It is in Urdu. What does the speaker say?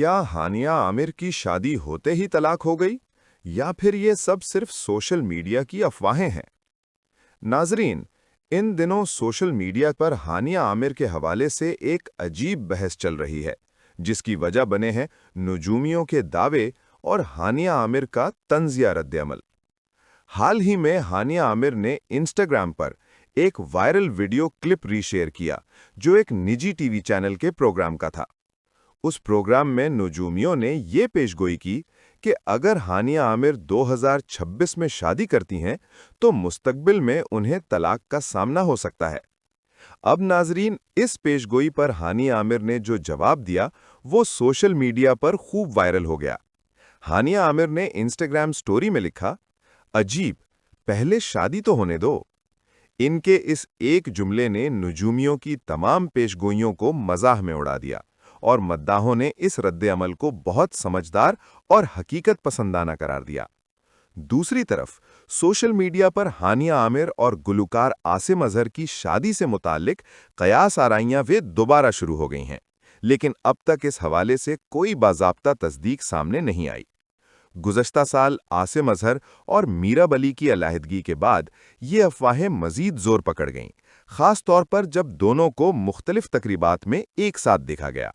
کیا ہانیہ عامر کی شادی ہوتے ہی طلاق ہو گئی یا پھر یہ سب صرف سوشل میڈیا کی افواہیں ہیں؟ ناظرین، ان دنوں سوشل میڈیا پر ہانیہ عامر کے حوالے سے ایک عجیب بحث چل رہی ہے، جس کی وجہ بنے ہیں نجومیوں کے دعوے اور ہانیہ عامر کا طنزیہ رد عمل۔ حال ہی میں ہانیہ عامر نے انسٹاگرام پر ایک وائرل ویڈیو کلپ ری شیئر کیا جو ایک نجی ٹی وی چینل کے پروگرام کا تھا۔ اس پروگرام میں نجومیوں نے یہ پیشگوئی کی کہ اگر ہانیہ عامر 2026 میں شادی کرتی ہیں تو مستقبل میں انہیں طلاق کا سامنا ہو سکتا ہے۔ اب ناظرین، اس پیشگوئی پر ہانیہ عامر نے جو جواب دیا وہ سوشل میڈیا پر خوب وائرل ہو گیا۔ ہانیہ عامر نے انسٹاگرام سٹوری میں لکھا، عجیب، پہلے شادی تو ہونے دو۔ ان کے اس ایک جملے نے نجومیوں کی تمام پیشگوئیوں کو مزاح میں اڑا دیا، اور مداحوں نے اس رد عمل کو بہت سمجھدار اور حقیقت پسندانہ قرار دیا۔ دوسری طرف سوشل میڈیا پر ہانیہ عامر اور گلوکار عاصم اظہر کی شادی سے متعلق قیاس آرائیاں دوبارہ شروع ہو گئی ہیں، لیکن اب تک اس حوالے سے کوئی باضابطہ تصدیق سامنے نہیں آئی۔ گزشتہ سال عاصم اظہر اور میراب علی کی علیحدگی کے بعد یہ افواہیں مزید زور پکڑ گئیں، خاص طور پر جب دونوں کو مختلف تقریبات میں ایک ساتھ دیکھا گیا۔